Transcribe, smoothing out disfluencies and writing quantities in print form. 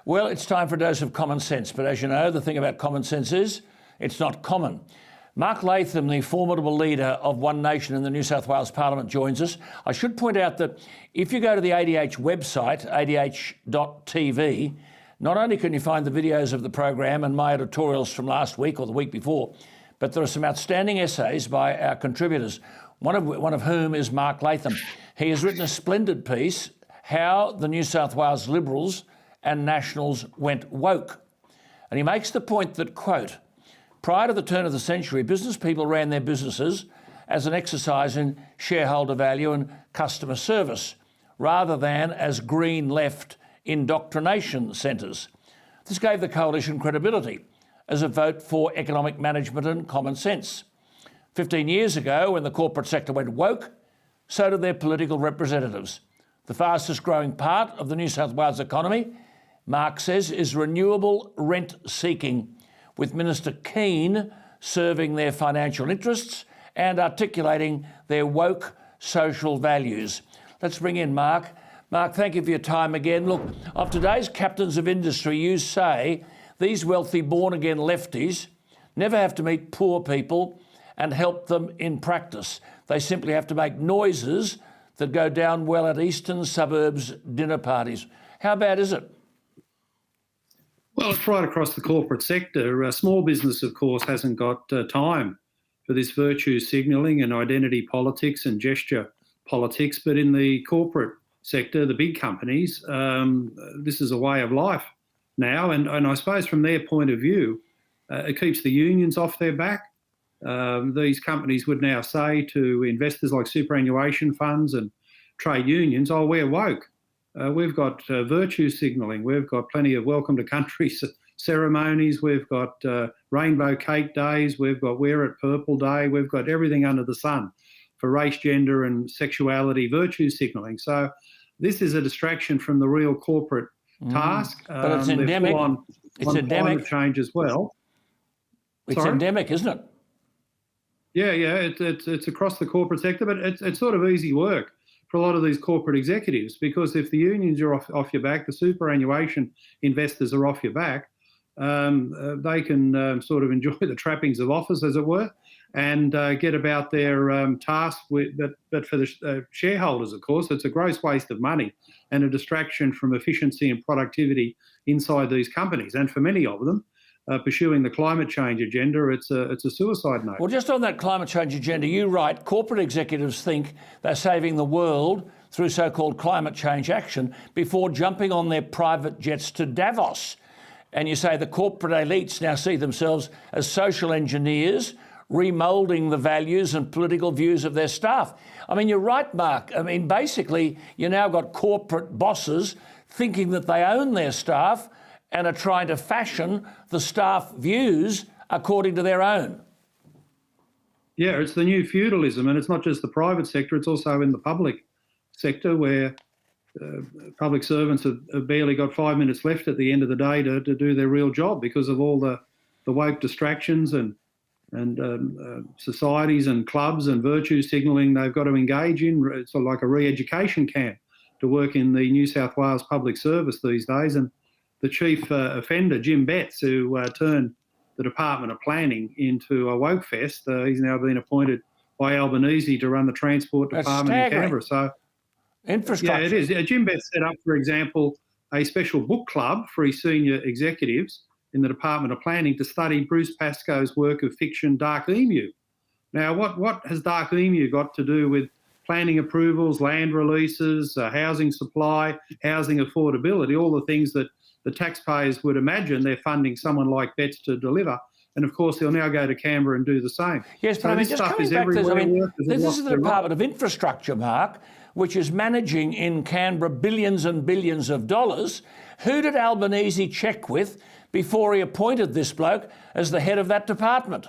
Well, it's time for a dose of common sense, but as you know, the thing about common sense is it's not common. Mark Latham, the formidable leader of One Nation in the New South Wales Parliament, joins us. I should point out that if you go to the ADH website, ADH.TV, not only can you find the videos of the program and my editorials from last week or the week before, but there are some outstanding essays by our contributors, one of whom is Mark Latham. He has written a splendid piece, How the New South Wales Liberals and Nationals Went Woke. And he makes the point that, quote, prior to the turn of the century, business people ran their businesses as an exercise in shareholder value and customer service, rather than as green left indoctrination centres. This gave the coalition credibility as a vote for economic management and common sense. 15 years ago, when the corporate sector went woke, so did their political representatives. The fastest growing part of the New South Wales economy, Mark says, is renewable rent seeking, with Minister Keane serving their financial interests and articulating their woke social values. Let's bring in Mark. Mark, thank you for your time again. Look, of today's captains of industry, you say these wealthy born-again lefties never have to meet poor people and help them in practice. They simply have to make noises that go down well at eastern suburbs dinner parties. How bad is it? Well, it's right across the corporate sector. Small business, of course, hasn't got time for this virtue signalling and identity politics and gesture politics. But in the corporate sector, the big companies, this is a way of life now. And I suppose from their point of view, it keeps the unions off their back. These companies would now say to investors like superannuation funds and trade unions, oh, we're woke. We've got virtue signalling. We've got plenty of welcome to country ceremonies. We've got rainbow cake days. We've got wear it purple day. We've got everything under the sun for race, gender and sexuality virtue signalling. So this is a distraction from the real corporate task. But it's endemic. It's endemic. Climate change as well. It's endemic, isn't it? Yeah. It's across the corporate sector, but it's sort of easy work for a lot of these corporate executives, because if the unions are off your back, the superannuation investors are off your back, they can sort of enjoy the trappings of office, as it were, and get about their tasks. But for the shareholders, of course, it's a gross waste of money and a distraction from efficiency and productivity inside these companies. And for many of them, pursuing the climate change agenda, it's a suicide note. Well, just on that climate change agenda, you write, corporate executives think they're saving the world through so-called climate change action before jumping on their private jets to Davos. And you say the corporate elites now see themselves as social engineers, remoulding the values and political views of their staff. I mean, you're right, Mark. I mean, basically, you now got corporate bosses thinking that they own their staff and are trying to fashion the staff views according to their own. Yeah, it's the new feudalism, and it's not just the private sector, it's also in the public sector, where public servants have barely got 5 minutes left at the end of the day to do their real job because of all the woke distractions and societies and clubs and virtue signalling they've got to engage in. It's sort of like a re-education camp to work in the New South Wales public service these days. And the chief offender, Jim Betts, who turned the Department of Planning into a woke fest, he's now been appointed by Albanese to run the Transport Department in Canberra. So, infrastructure. Yeah, it is. Jim Betts set up, for example, a special book club for his senior executives in the Department of Planning to study Bruce Pascoe's work of fiction, Dark Emu. Now, what has Dark Emu got to do with planning approvals, land releases, housing supply, housing affordability, all the things that the taxpayers would imagine they're funding someone like Betts to deliver? And of course, he'll now go to Canberra and do the same. Yes, but so I mean, this just stuff coming is back to this, everywhere. this is the Department of Infrastructure, Mark, which is managing in Canberra billions and billions of dollars. Who did Albanese check with before he appointed this bloke as the head of that department?